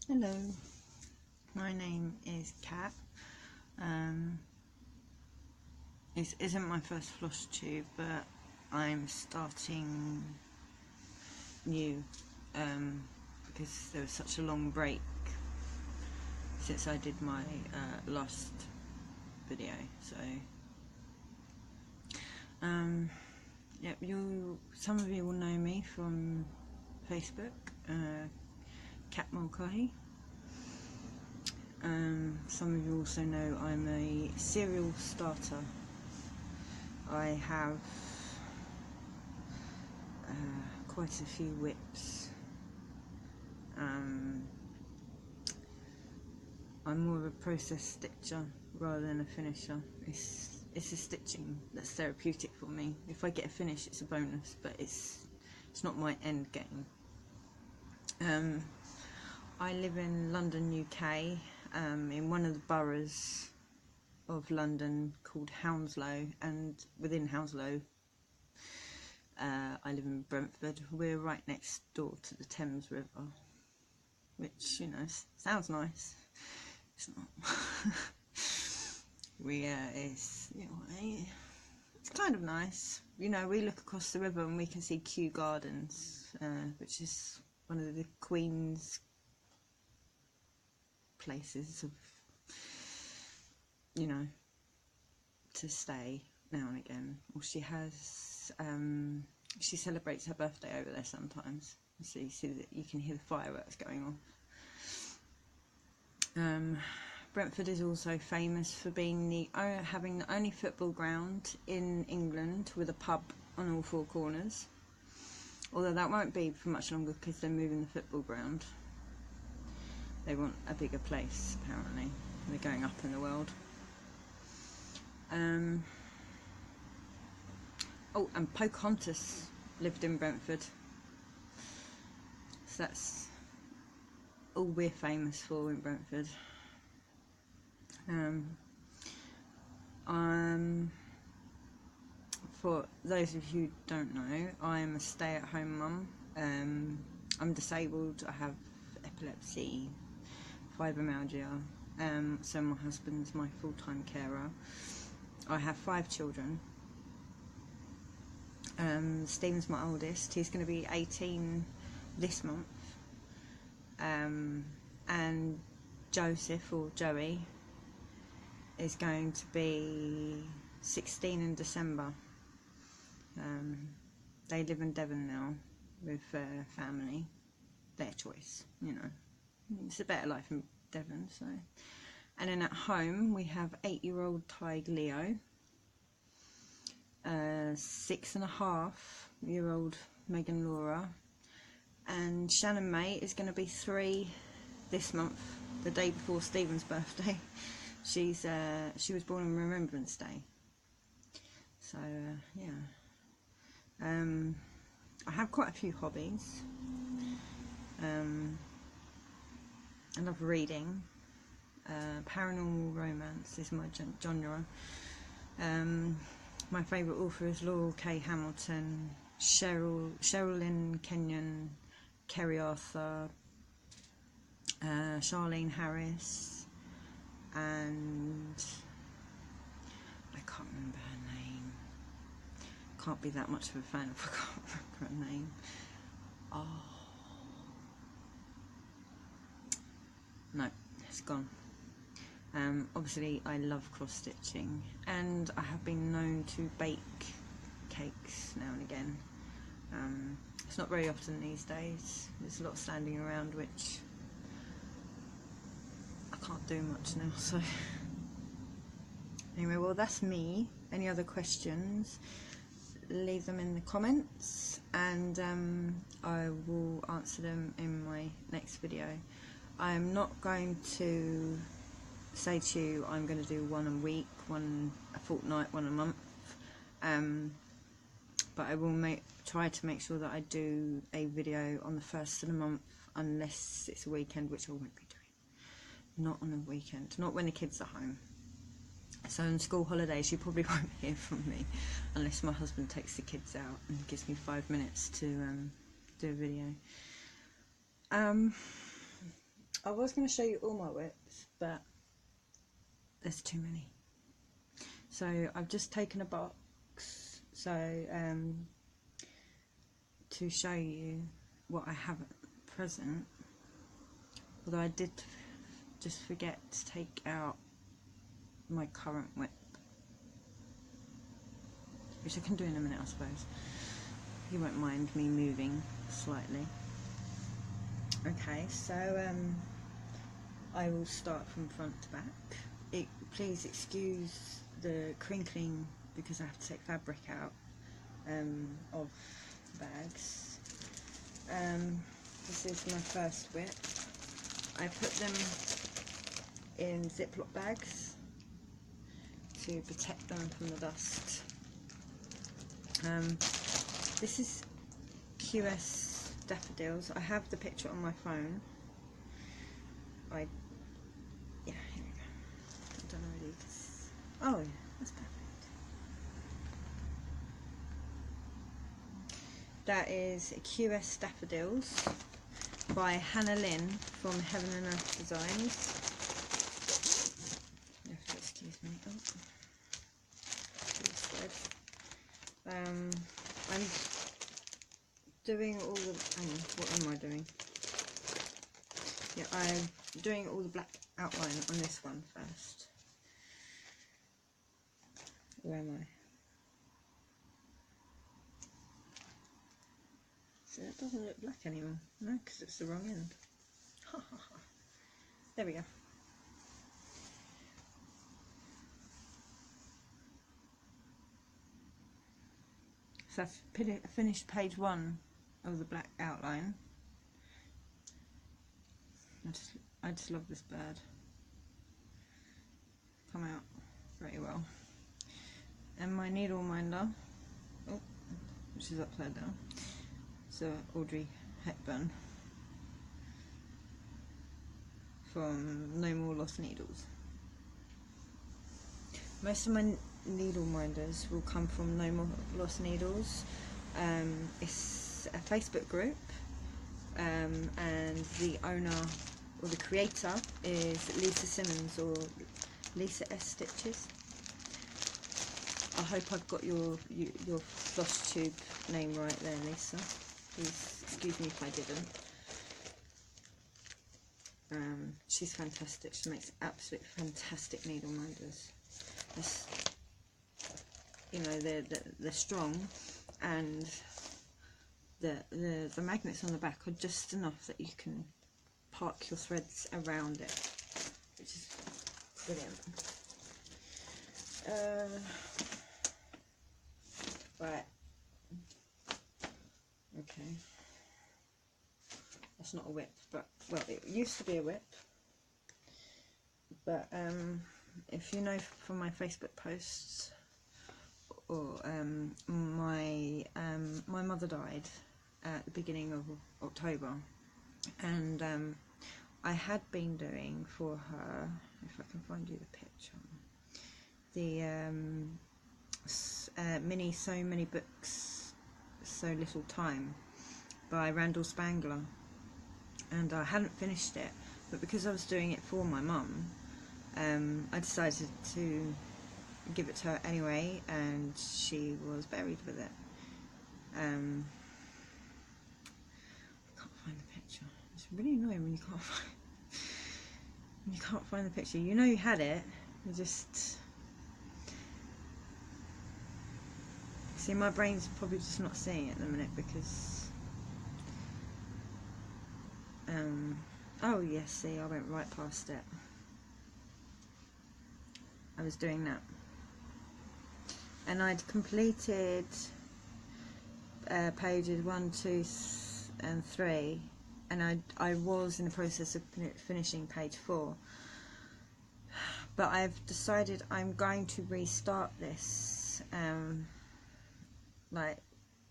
Hello, my name is Kat. This isn't my first Flosstube, but I'm starting new because there was such a long break since I did my last video. So, yep, some of you will know me from Facebook, Kat Mulcahy. Some of you also know I'm a serial starter. I have quite a few whips. I'm more of a process stitcher rather than a finisher. It's a stitching that's therapeutic for me. If I get a finish, it's a bonus, but it's not my end game. I live in London, UK, in one of the boroughs of London called Hounslow, and within Hounslow I live in Brentford. We're right next door to the Thames River, which, you know, sounds nice. It's not. It's kind of nice. You know, we look across the river and we can see Kew Gardens, which is one of the Queen's places of, you know, to stay now and again. Or she has, she celebrates her birthday over there sometimes. So you see that you can hear the fireworks going on. Brentford is also famous for being having the only football ground in England with a pub on all four corners. Although that won't be for much longer because they're moving the football ground. They want a bigger place, apparently. They're going up in the world. Oh, and Pocahontas lived in Brentford. So that's all we're famous for in Brentford. For those of you who don't know, I'm a stay-at-home mum. I'm disabled. I have epilepsy, fibromyalgia. So my husband's my full-time carer. I have 5 children. Stephen's my oldest. He's going to be 18 this month. And Joseph, or Joey, is going to be 16 in December. They live in Devon now with family. Their choice, you know. It's a better life in Devon, so. And then at home we have 8-year-old Tig Leo, 6.5-year-old Megan Laura, and Shannon May is going to be 3 this month, the day before Stephen's birthday. She was born on Remembrance Day. So yeah. I have quite a few hobbies. I love reading. Paranormal romance is my genre. My favourite author is Laurel K. Hamilton, Sherilyn Kenyon, Kerry Arthur, Charlene Harris, and I can't remember her name. Can't be that much of a fan if I can't remember her name. Oh no, it's gone. Obviously I love cross stitching, and I have been known to bake cakes now and again. It's not very often these days. There's a lot of standing around, which I can't do much now, so anyway, well, that's me. Any other questions, leave them in the comments, and I will answer them in my next video. I am not going to say to you I'm going to do one a week, one a fortnight, one a month, but I will try to make sure that I do a video on the first of the month, unless it's a weekend, which I won't be doing. Not on a weekend, not when the kids are home. So on school holidays you probably won't hear from me unless my husband takes the kids out and gives me 5 minutes to do a video. I was going to show you all my whips, but there's too many. So I've just taken a box, to show you what I have at present. Although I did just forget to take out my current whip, which I can do in a minute, I suppose. You won't mind me moving slightly. Okay, so I will start from front to back. Please excuse the crinkling because I have to take fabric out of bags. This is my first whip. I put them in Ziploc bags to protect them from the dust. This is QS Daffodils. I have the picture on my phone. Yeah, here we go. I don't know really. Oh, yeah, that's perfect. That is QS Daffodils by Hannah Lynn from Heaven and Earth Designs. You have to excuse me. I'm doing all the. Hang on, what am I doing? Yeah, I'm doing all the black outline on this one first. Where am I? See, that doesn't look black anymore. No, because it's the wrong end. Ha ha ha. There we go. So I've finished page 1 of the black outline. I just love this bird. Come out very well. And my needle minder, which is upside down. So Audrey Hepburn from No More Lost Needles. Most of my needle minders will come from No More Lost Needles. It's a Facebook group, and the owner or the creator is Lisa Simmons or Lisa S Stitches. I hope I've got your Flosstube name right there, Lisa. Please excuse me if I didn't. She's fantastic. She makes absolutely fantastic needle minders. You know, they're strong, and the magnets on the back are just enough that you can park your threads around it, which is brilliant. Right. Okay. That's not a whip, but well, it used to be a whip. But if you know from my Facebook posts, or my mother died at the beginning of October, and I had been doing for her, if I can find you the picture, the mini So Many Books, So Little Time by Randall Spangler, and I hadn't finished it, but because I was doing it for my mum, I decided to give it to her anyway, and she was buried with it. I can't find the picture. It's really annoying when you can't find the picture. You know you had it, you just see, my brain's probably just not seeing it at the minute because oh yes, see, I went right past it. I was doing that, and I'd completed pages 1, 2 and 3, and I was in the process of finishing page 4, but I've decided I'm going to restart this, like,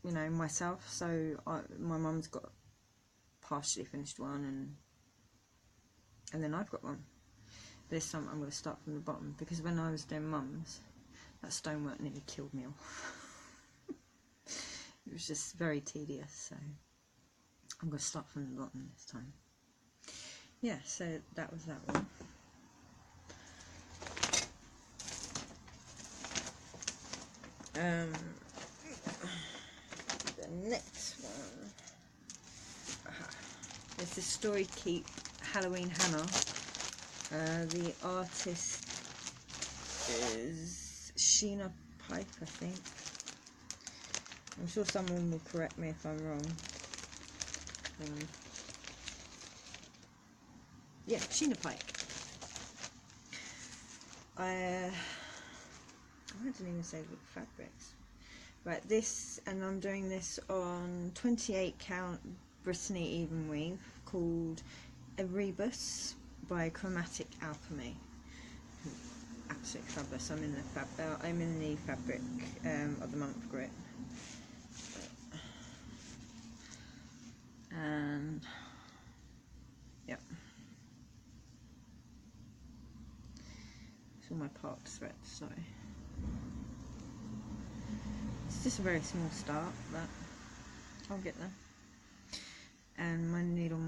you know, myself. So my mum's got partially finished one, and then I've got one. This time I'm going to start from the bottom, because when I was doing mum's, that stonework nearly killed me off. It was just very tedious, so I'm going to start from the bottom this time. yeah, so that was that one. The next one, is the Story Keep Halloween Hannah. The artist is Sheena Pipe, I think. I'm sure someone will correct me if I'm wrong. Yeah, Sheena Pike. I didn't even say the fabrics. Right, this, and I'm doing this on 28 count Brittany Even Weave, called Erebus by Chromatic Alchemy. Absolutely fabulous. I'm in the fabric of the month grit, and yeah, it's all my park threads. Sorry, it's just a very small start, but I'll get there. And my needle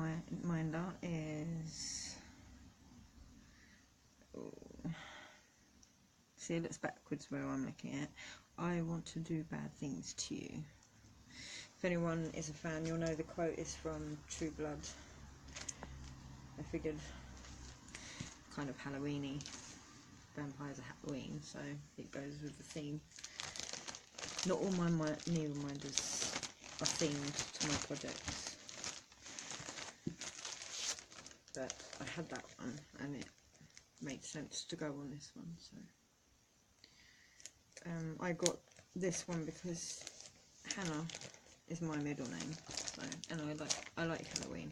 minder is, see, it looks backwards where I'm looking at. I want to do bad things to you. If anyone is a fan, you'll know the quote is from True Blood. I figured, kind of Halloweeny, vampires are Halloween, so it goes with the theme. Not all my needle minders are themed to my projects, but I had that one and it made sense to go on this one. So I got this one because Hannah is my middle name, so, and I like Halloween.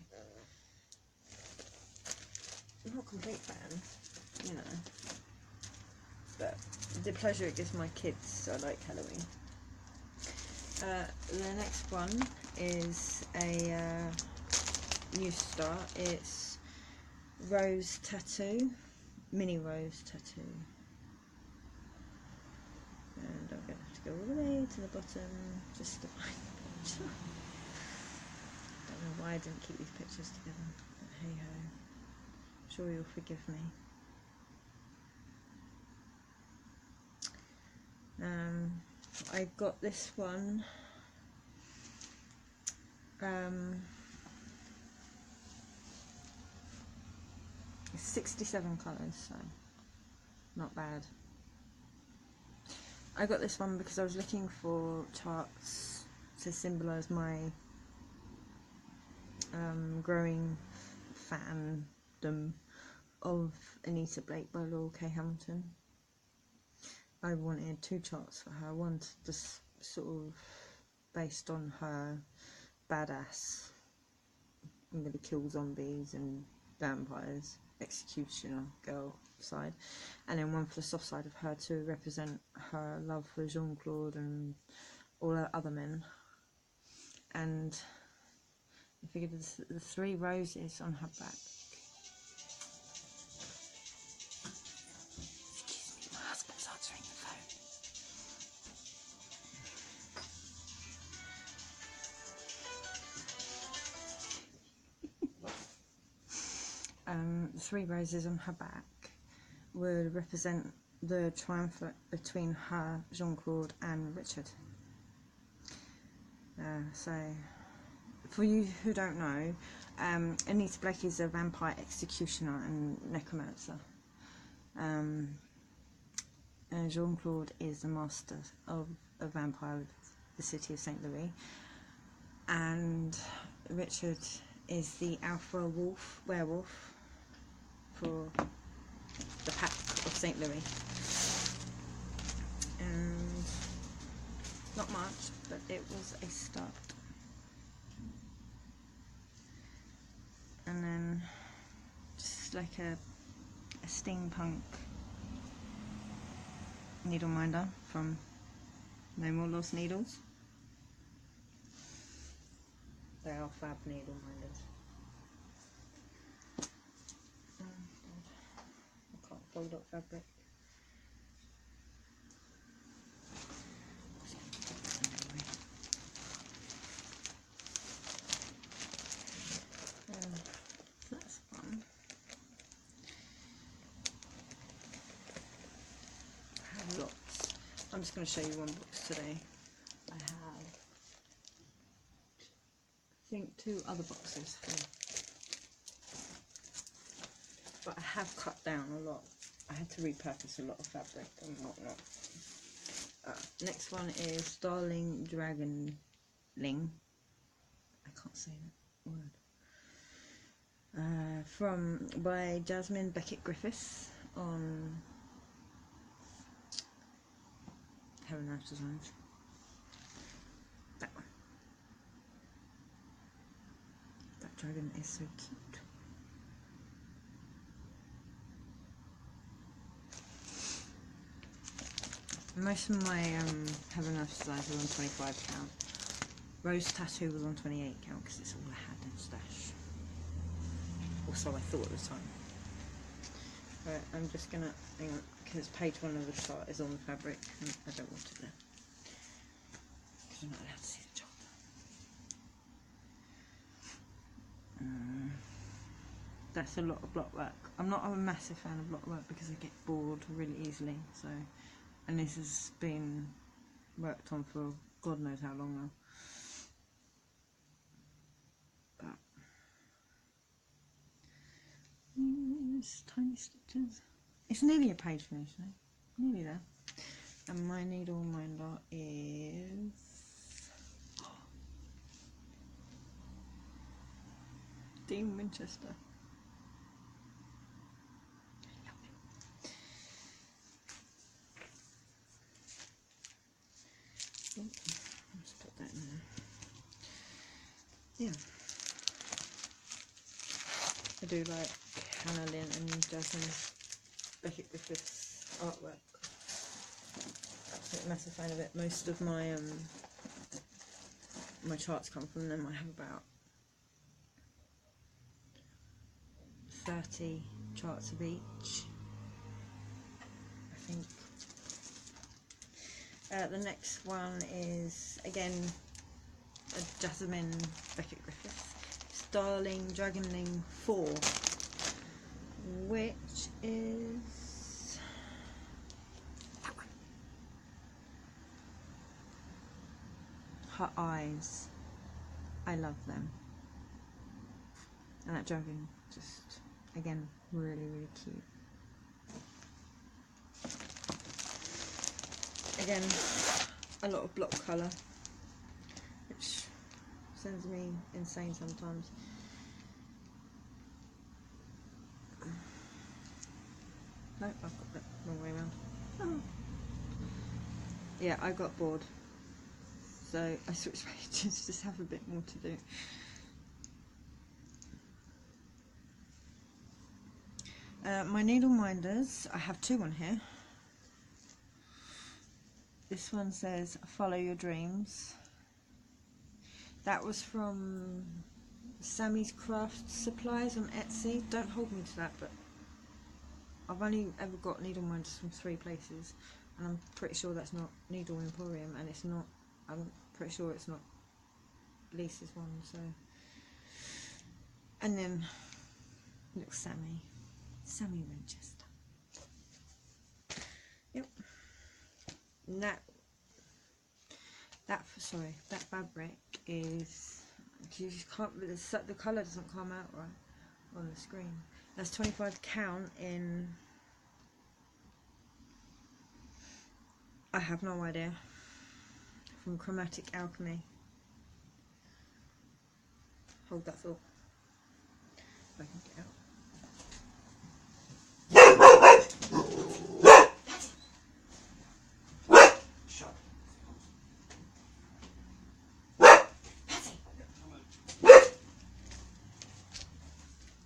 I'm not a complete fan, you know, but the pleasure it gives my kids, so I like Halloween. The next one is a new start. It's Rose Tattoo, Mini Rose Tattoo. And I'm going to have to go all the way to the bottom just to find the picture. Don't know why I didn't keep these pictures together, but hey ho. I'm sure you'll forgive me. I got this one. It's 67 colours, so not bad. I got this one because I was looking for charts to symbolise my growing fandom of Anita Blake by Laurel K. Hamilton. I wanted 2 charts for her, one just sort of based on her badass, I'm going to kill zombies and vampires, executioner girl side, and then one for the soft side of her to represent her love for Jean-Claude and all her other men. And I figured the 3 roses on her back. Excuse me, my husband's answering the phone. The 3 roses on her back would represent the triumvirate between her, Jean-Claude and Richard. So, for you who don't know, Anita Blake is a vampire executioner and necromancer. And Jean-Claude is the master of a vampire of the city of St. Louis. And Richard is the alpha werewolf for the pack of St. Louis. And not much, but it was a start. And then just like a steampunk needle minder from No More Lost Needles. They are fab needle minders. I can't fold up fabric. That's fun. I'm just going to show you one box today. I have, I think, 2 other boxes here. But I have cut down a lot. I had to repurpose a lot of fabric and whatnot. Next one is Darling Dragonling. I can't say that word. By Jasmine Beckett Griffiths on Heaven Earth Designs. That one. That dragon is so cute. Most of my Heaven Earth Designs are on 25 count. Rose Tattoo was on 28 count because it's all I had in stash. Also, I thought at the time. Right, I'm just gonna, hang on, because page 1 of the chart is on the fabric and I don't want it there. Because I'm not allowed to see the chart. That's a lot of block work. I'm not a massive fan of block work because I get bored really easily, so, and this has been worked on for God knows how long now. But yes, tiny stitches. It's nearly a page finished now. Nearly there. And my needle minder is Dean Winchester. Oh, let's put that in there. Yeah. I do like Hannah Lynn and Jasmine Beckett Griffiths artwork. I'm a massive fan of it. Most of my my charts come from them. I have about 30 charts of each, I think. The next one is again a Jasmine Beckett Griffiths. It's Darling Dragonling 4, which is her eyes. I love them. And that dragon, just again, really, really cute. Again, a lot of block colour, which sends me insane sometimes. No, I've got that wrong way around. Oh. Yeah, I got bored, so I switched pages just have a bit more to do. My needle minders, I have 2 on here. This one says Follow Your Dreams. That was from Sammy's Craft Supplies on Etsy. Don't hold me to that, but I've only ever got needle minders from 3 places, and I'm pretty sure that's not Needle Emporium, and it's not, I'm pretty sure it's not Lisa's one, so. And then little Sammy Winchester. Yep. And that fabric is, you just can't, the colour doesn't come out right on the screen. That's 25 count in, I have no idea, from Chromatic Alchemy. Hold that thought. If I can get out.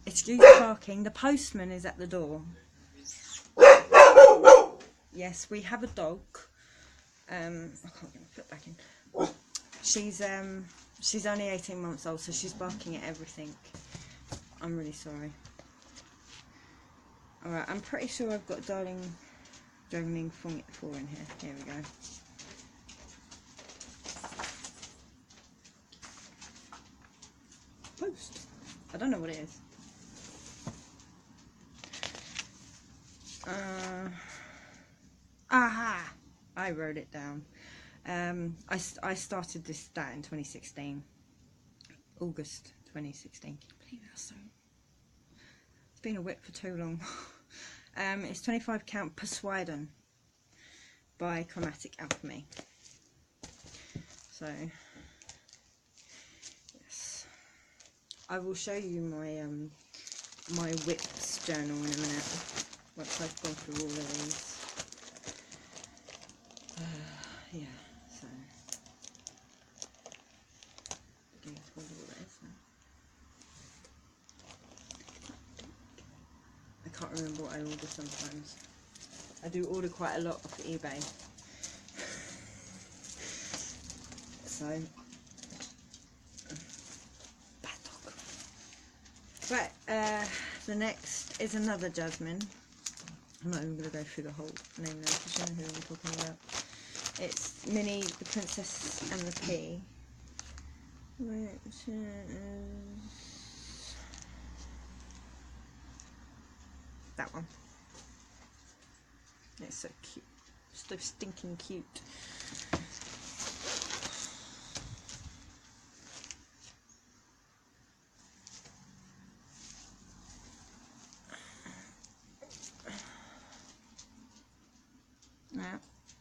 Excuse parking, the postman is at the door. Yes, we have a dog. I can't get my foot back in. She's only 18 months old, so she's barking at everything. I'm really sorry. Alright, I'm pretty sure I've got Darling Dragonling 4 in here. Here we go. Post. I don't know what it is. Aha! I wrote it down. I started that in 2016, August 2016. Can you believe that? So it's been a whip for too long. It's 25 count Persuaden by Chromatic Alchemy. So yes, I will show you my my whips journal in a minute once I've gone through all of these. Yeah, so I can't remember what I order sometimes. I do order quite a lot off eBay. So bad dog. Right, the next is another Jasmine. I'm not even going to go through the whole name now because you know who I'm talking about. It's Minnie, the Princess and the Pea, which is that one. It's so cute, so stinking cute.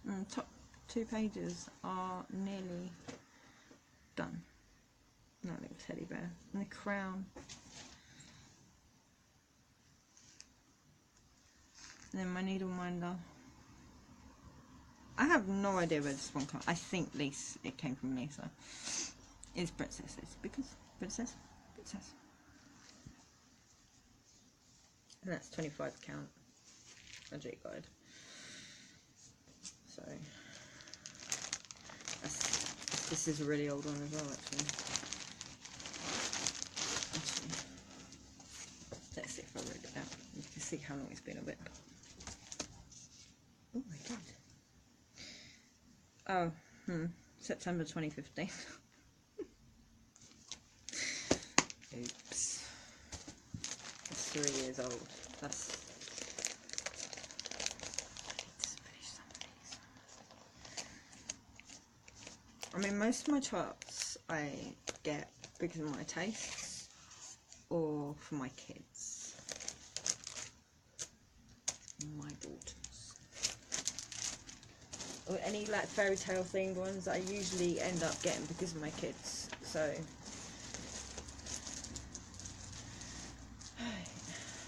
Now, top 2 pages are nearly done. That little teddy bear and the crown. And then my needle minder. I have no idea where this one comes. I think it came from Lisa. It's princesses because princess. And that's 25 count. Magic guide. So this is a really old one as well, actually. Let's see if I wrote it down. You can see how long it's been a whip. Oh, I did. Oh, September 2015. Oops. That's 3 years old. That's. I mean, most of my charts I get because of my tastes or for my kids, my daughters, or any like fairy tale themed ones I usually end up getting because of my kids. So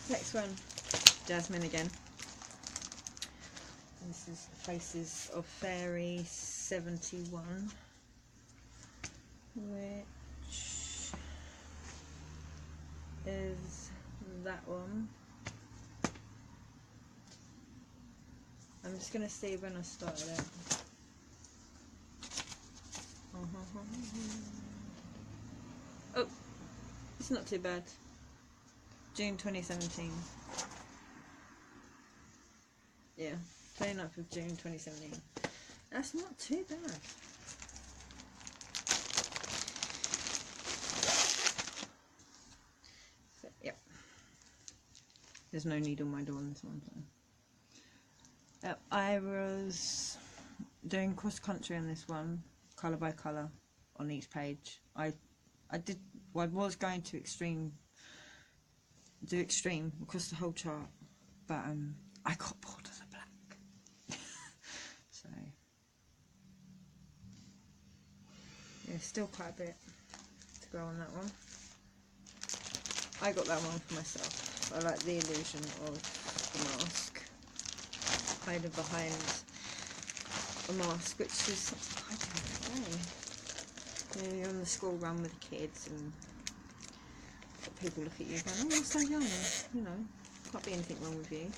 next one, Jasmine again. This is Faces of Fairy 71. Which is that one. I'm just going to see when I started it. Oh, it's not too bad. June 2017. Yeah, 29th of June 2017. That's not too bad. Yep. There's no needle minder on this one. So. I was doing cross country on this one, colour by colour, on each page. I was going to do extreme across the whole chart, but I got bored of the black. So yeah, still quite a bit to go on that one. I got that one for myself. I like the illusion of the mask, hiding behind a mask, which is something I do every day. You know, you're on the school run with the kids and people look at you going, oh, you're so young, you know, can't be anything wrong with you.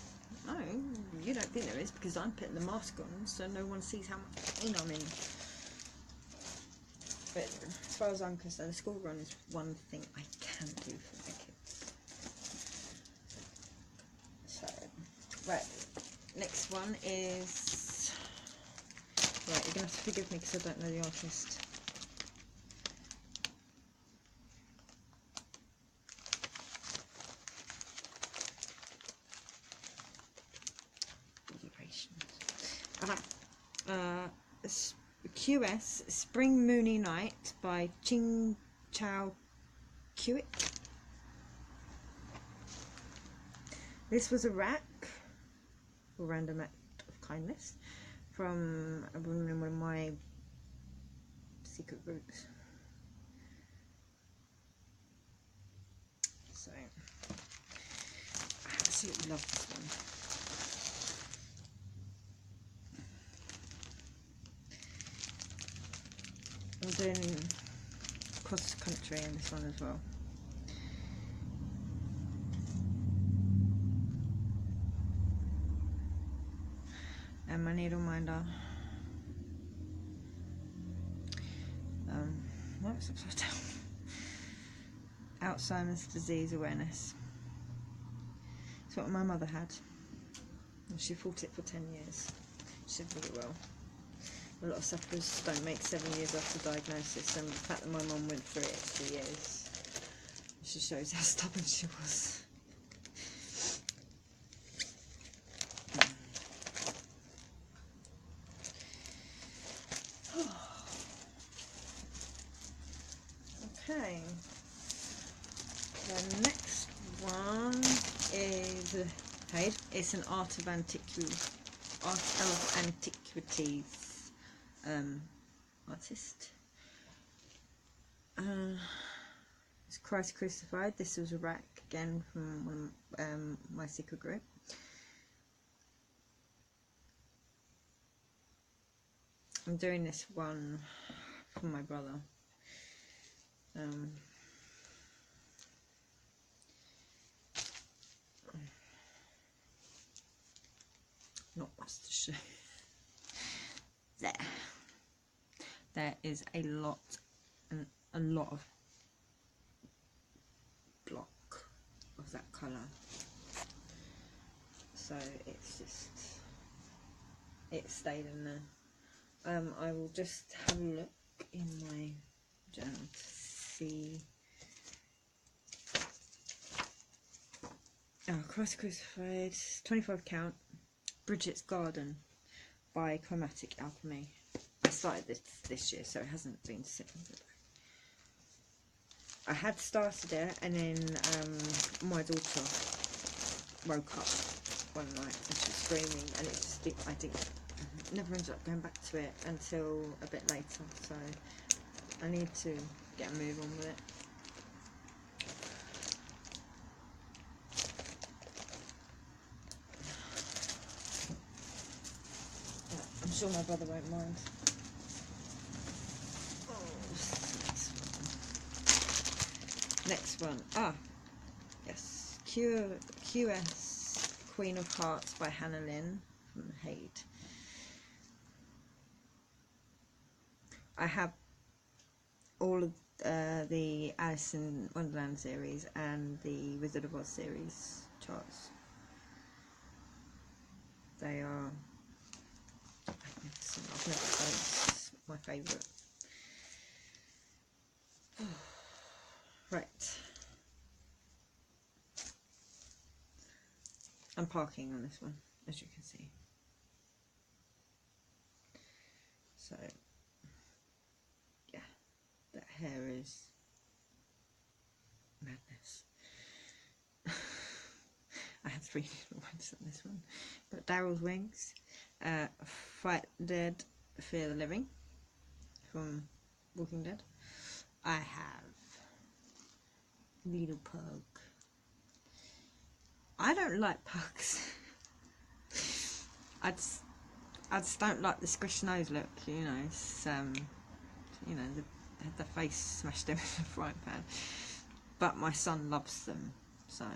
No, you don't think there is because I'm putting the mask on so no one sees how much pain I'm in. But as far as I'm concerned, the school run is one thing I can do for my kids. So, right, next one is, right, you're going to have to forgive me because I don't know the artist. QS Spring Moony Night by Ching Chow Kiewit. This was a rack, or random act of kindness, from a woman in one of my secret groups. So, I absolutely love this one. I'm doing cross country in this one as well. And my needle minder. No, it's upside down. Alzheimer's disease awareness. It's what my mother had. And she fought it for 10 years. She did really well. A lot of sufferers don't make 7 years after diagnosis, and the fact that my mum went through it 2 years, she shows how stubborn she was. Okay, the next one is it's an art of antiquities artist. It's Christ Crucified. This was a rack again from one of my secret group. I'm doing this one for my brother. Not much to show. There is a lot of block of that colour, so it stayed in there. I will just have a look in my journal to see. Christ Crucified, 25 count, Bridget's Garden by Chromatic Alchemy. I started this year, so it hasn't been sitting in the back. I had started it, and then my daughter woke up one night and she was screaming, and it just I never ended up going back to it until a bit later. So I need to get a move on with it. I'm sure my brother won't mind. Next one. Yes. QS Queen of Hearts by Hannah Lynn from Hade. I have all of the Alice in Wonderland series and the Wizard of Oz series charts. They are magnificent. I've never said it's my favourite. Right. I'm parking on this one, as you can see. So, yeah, that hair is madness. I have 3 different ones on this one. Got Daryl's Wings, Fight the Dead, Fear the Living from Walking Dead. I have Little Pug. I don't like pugs. I just don't like the squish nose look, you know. It's you know, the face smashed in with a frying pan. But my son loves them, so.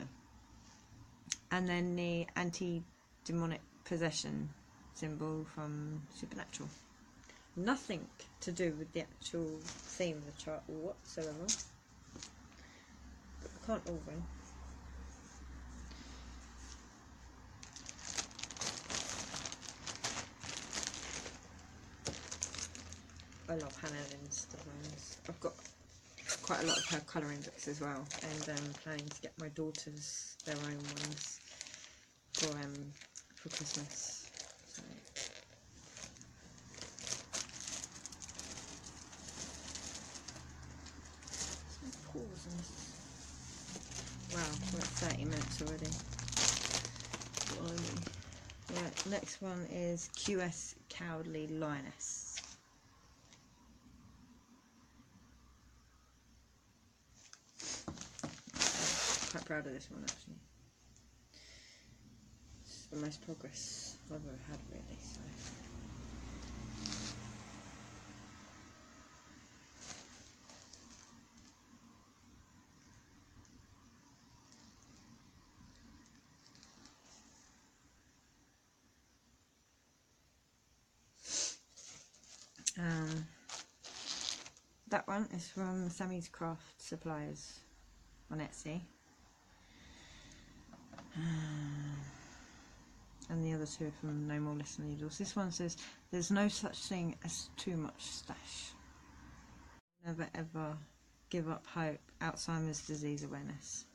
And then the anti-demonic possession symbol from Supernatural. Nothing to do with the actual theme of the chart whatsoever. But I can't all win. I love Hannah Lynn's designs. I've got quite a lot of her colouring books as well, and I'm planning to get my daughters their own ones for Christmas. So. pause on this. Wow, we're at 30 minutes already. Blimey. Right, next one is QS Cowardly Lioness. Quite proud of this one actually. It's the most progress I've ever had really. So. That one is from Sammy's Craft Supplies on Etsy. And the other two are from No More Less Needles. This one says, there's no such thing as too much stash. Never ever give up hope. Alzheimer's disease awareness.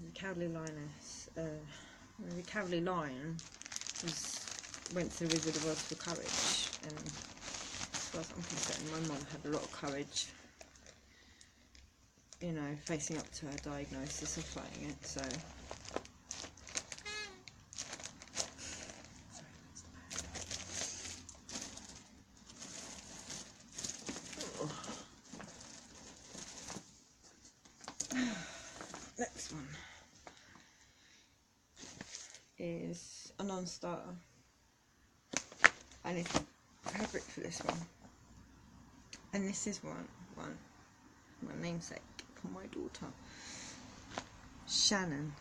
The Cowardly Lioness. The Cowardly Lion went to the Wizard of Oz for courage, and as far as I'm concerned, my mum had a lot of courage, you know, facing up to her diagnosis of fighting it, so. Next one is a non-starter, and it's fabric for this one, and this is one my namesake for my daughter Shannon,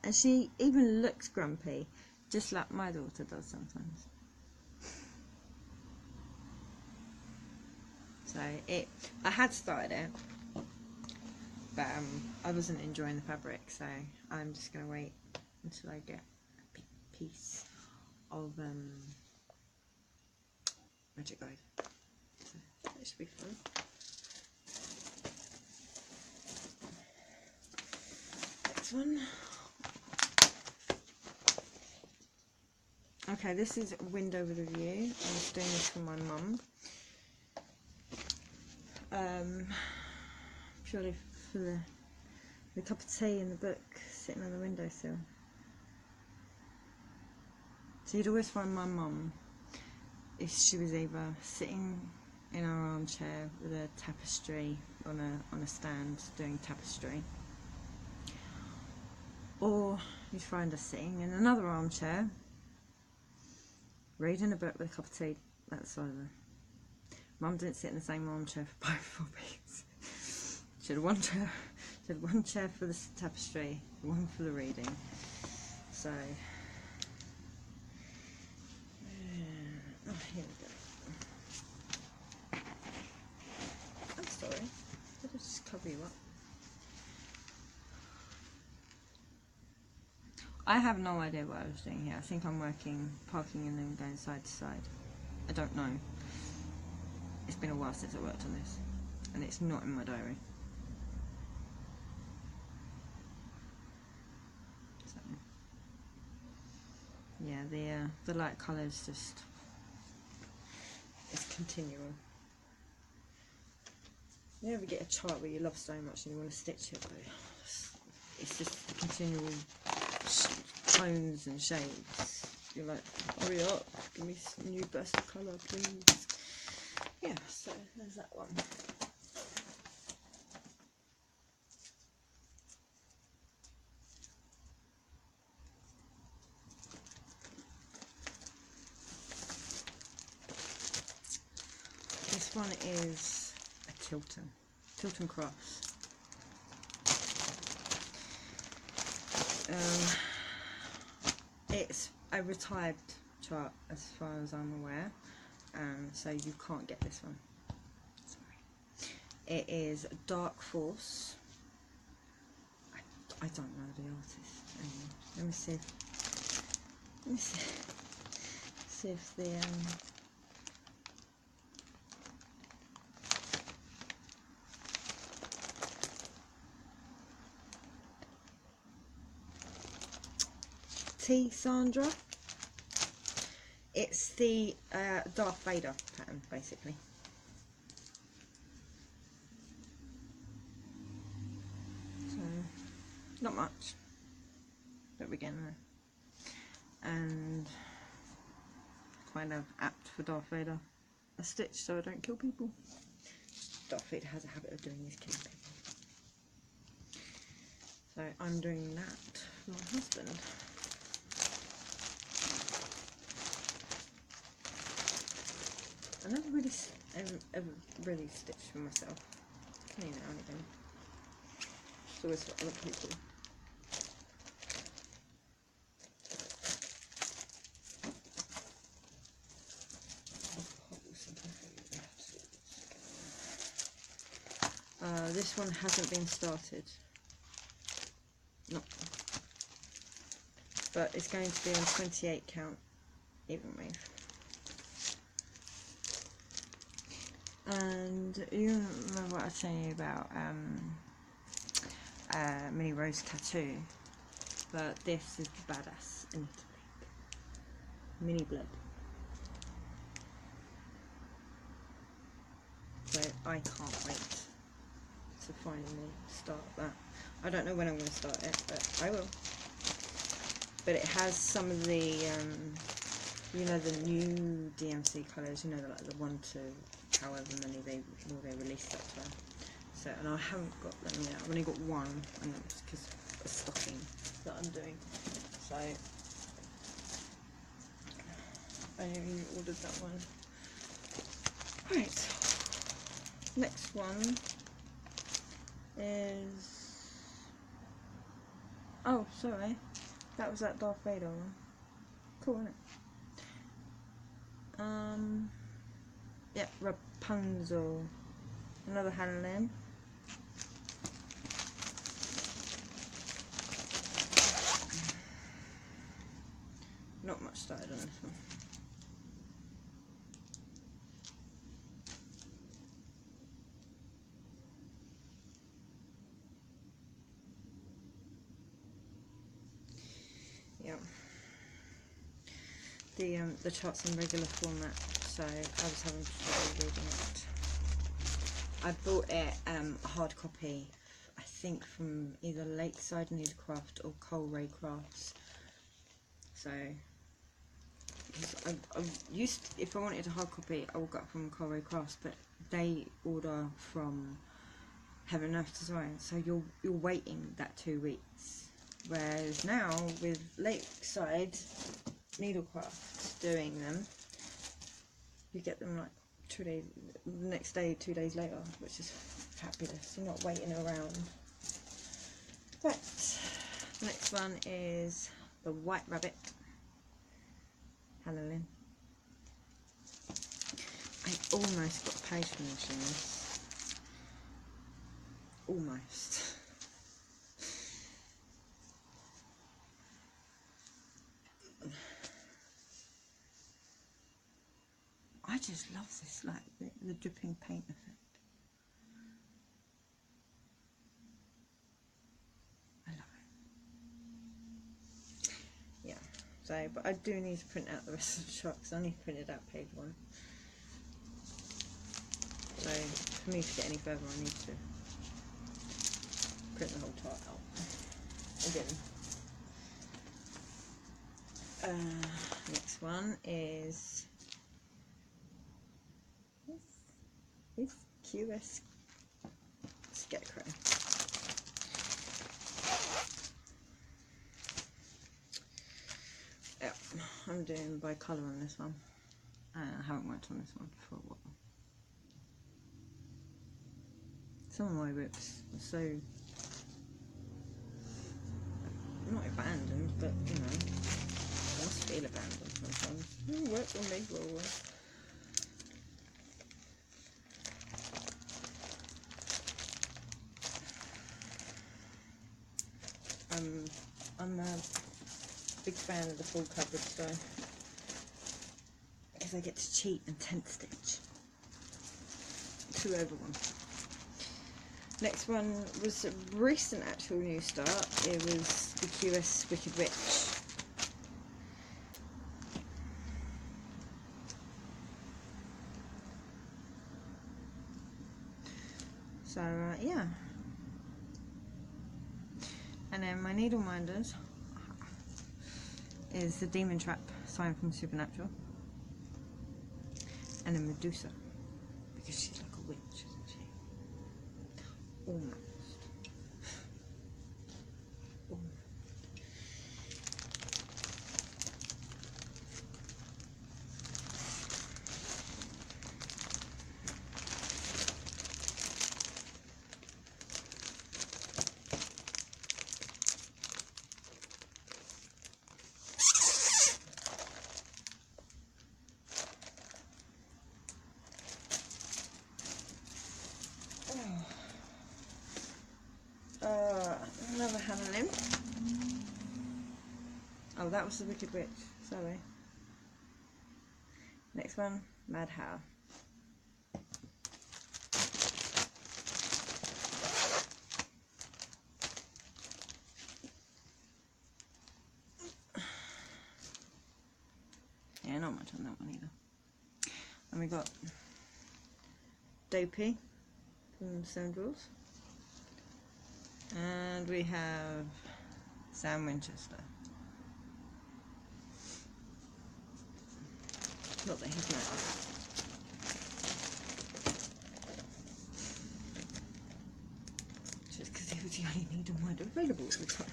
and she even looks grumpy just like my daughter does sometimes. So I had started it, but I wasn't enjoying the fabric, so I'm just going to wait until I get a big piece of Magic Glide. So it should be fun. Next one. Okay, this is Window with a View. I was doing this for my mum. Purely for the cup of tea and the book sitting on the windowsill. So you'd always find my mum, if she was either sitting in her armchair with a tapestry on a stand doing tapestry, or you'd find her sitting in another armchair reading a book with a cup of tea at the side of her. Mum didn't sit in the same armchair for both hobbies. She had one chair for the tapestry, one for the reading. So, oh, here we go. I'm sorry, did I just cover you up? I have no idea what I was doing here. I think I'm parking and then going side to side. I don't know. It's been a while since I worked on this, and it's not in my diary. So, yeah, the light colours just, it's continual. You ever get a chart where you love so much and you want to stitch it, but it's just continual tones and shades. You're like, hurry up, give me some new burst of colour, please. Yeah, so there's that one. This one is a Tilton Crafts. It's a retired chart as far as I'm aware, so you can't get this one. Sorry. It is Dark Force. I don't know the artist. Let me see. Let me see if the T Sandra. It's the Darth Vader pattern, basically. So, not much, but we're getting there. And kind of apt for Darth Vader. A stitch so I don't kill people. Darth Vader has a habit of doing this, killing people. So I'm doing that for my husband. I never really ever really stitched for myself. Only now and again. It's always for other people. This one hasn't been started. No. But it's going to be on 28 count even wave. And you remember what I was saying about mini rose tattoo, but this is badass and mini blood. So I can't wait to finally start that. I don't know when I'm going to start it, but I will. But it has some of the, you know, the new DMC colours, you know, like the 1 to however many they released up to. So, and I haven't got them yet. I've only got one, and it's because of stocking that I'm doing. So I only ordered that one. Right. Next one is, oh sorry, that was that Darth Vader one. Cool, isn't it? Yeah, Rapunzel, another Hannah Lynn. Not much started on this one. Yeah. The chart's in regular format, so I was having trouble reading it. I bought it hard copy, I think from either Lakeside Needlecraft or Colray Crafts. So I used to, if I wanted a hard copy, I would get it from Colray Crafts, but they order from Heaven and Earth Design, so you're waiting that 2 weeks. Whereas now with Lakeside Needlecraft doing them, you get them like 2 days, the next day, 2 days later, which is fabulous. You're not waiting around. Right, the next one is the White Rabbit. Hannah Lynn. I almost got page finish in this. Almost. I just love this, like the dripping paint effect. I love it. Yeah, so, but I do need to print out the rest of the chart because I only printed out page 1. So, for me to get any further, I need to print the whole chart out again. Next one is this QS Scarecrow. Yeah, I'm doing by colour on this one. I haven't worked on this one for a while. Some of my books are so, not abandoned, but you know, I must feel abandoned sometimes. It worked on me for a while. I'm a big fan of the full coverage though, because I get to cheat and tent stitch. 2 over 1. Next one was a recent actual new start. It was the QS Wicked Witch. So yeah. And then my needle minders is the Demon Trap sign from Supernatural, and a Medusa, because she's like a witch, isn't she? Almost. Another Hannah Lynn. Oh, that was the Wicked Witch. Sorry. Next one, Mad How. Yeah, not much on that one either. And we got Dopey from Seven Dwarfs. And we have Sam Winchester. Not that he's not. Just because he was the only needle minder available at the time.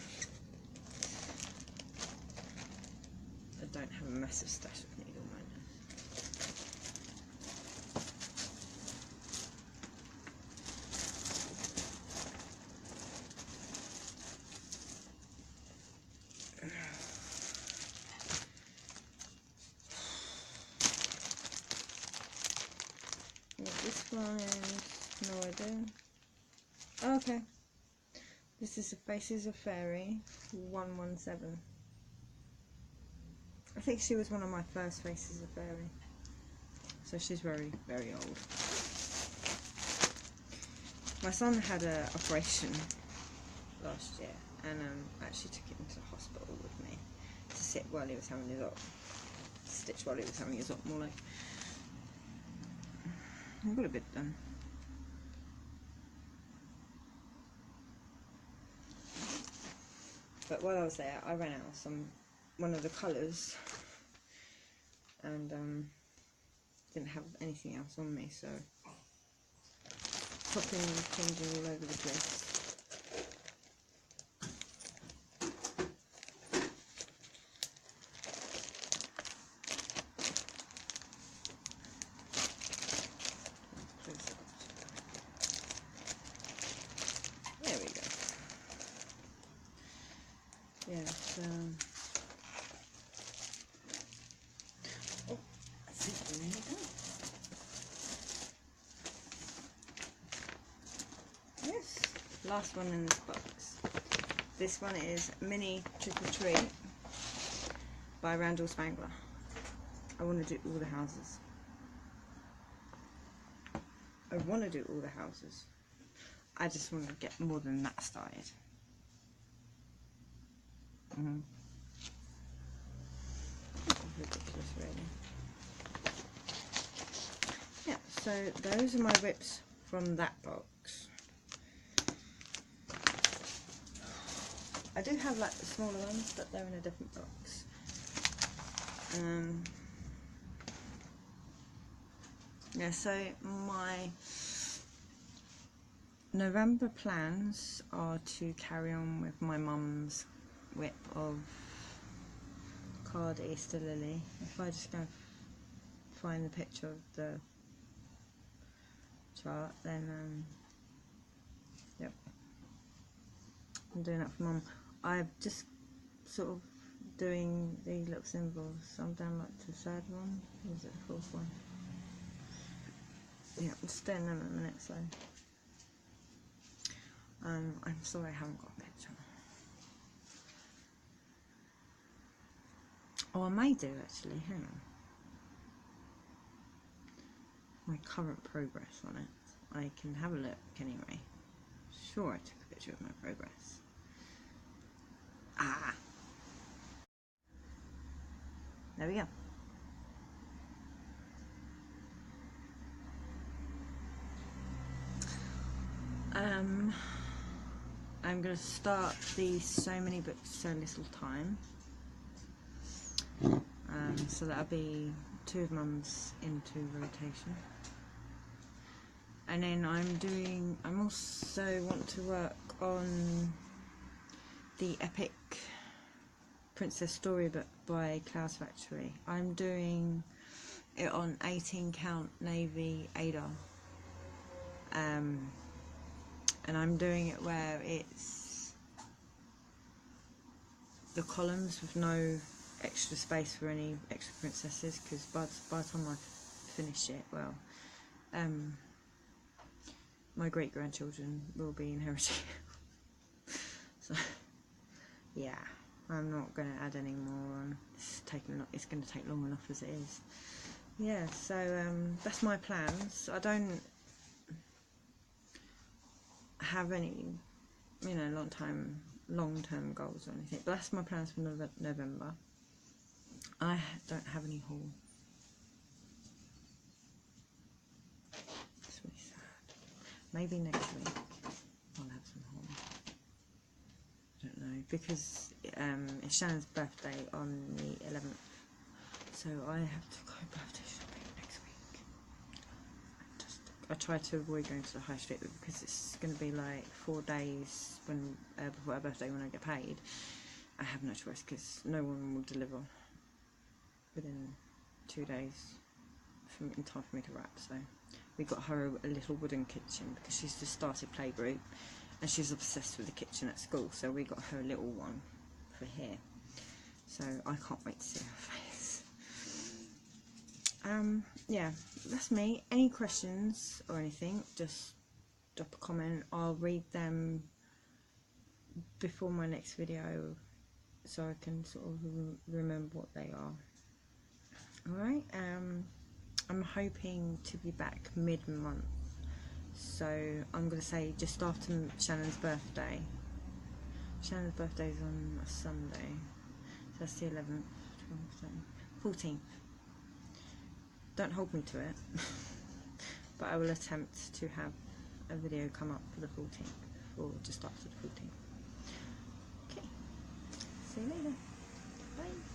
I don't have a massive stash of needle minders. This one is no idea. Oh, okay. This is the Faces of Fairy 117. I think she was one of my first Faces of Fairy. So she's very, very old. My son had an operation last year and actually took him to the hospital with me to sit while he was having his op. Stitch while he was having his op, more like. I got a bit done. But while I was there, I ran out of one of the colours, and didn't have anything else on me, so chopping and changing all over the place. There we go. Yes. Oh, that's it. There we go. Yes. Last one in this box. This one is Mini Trick or Treat by Randall Spangler. I want to do all the houses. I want to do all the houses. I just want to get more than that started. Ridiculous, really. Yeah, so those are my rips from that box. I do have like the smaller ones, but they're in a different box. Yeah, so my November plans are to carry on with my mum's whip of card Easter Lily. If I just go find the picture of the chart, then yep, I'm doing that for Mum. I'm just sort of doing these little symbols. I'm down like to the third one. Or is it the fourth one? Yeah, I'm just doing them in a minute, so I'm sorry I haven't got a picture. Oh, I may do actually, hang on. My current progress on it. I can have a look anyway. Sure, I took a picture of my progress. Ah! There we go. I'm going to start the So Many Books So Little Time. So that'll be 2 of Mum's into rotation. And then I'm also want to work on the epic Princess Storybook by Cloud's Factory. I'm doing it on 18 count Navy Ada. And I'm doing it where it's the columns with no extra space for any extra princesses, because by the time I finish it, well, my great-grandchildren will be inheriting it. So, yeah, I'm not going to add any more on. It's going to take long enough as it is. Yeah, so that's my plans. I don't have any, long-term goals or anything, but that's my plans for November. I don't have any haul. It's really sad. Maybe next week I'll have some haul. I don't know, because it's Shannon's birthday on the 11th, so I have to go birthday shopping next week. I try to avoid going to the high street because it's going to be like 4 days before her birthday when I get paid. I have no choice because no one will deliver within 2 days in time for me to wrap. So we got her a little wooden kitchen because she's just started playgroup and she's obsessed with the kitchen at school, so we got her a little one for here. So I can't wait to see her face. Yeah, that's me. Any questions or anything, just drop a comment. I'll read them before my next video so I can sort of remember what they are. Alright, I'm hoping to be back mid-month, so I'm going to say just after Shannon's birthday. Shannon's birthday is on a Sunday, so that's the 11th, 12th, 14th. Don't hold me to it, but I will attempt to have a video come up for the 14th, or just after the 14th. Okay, see you later. Bye.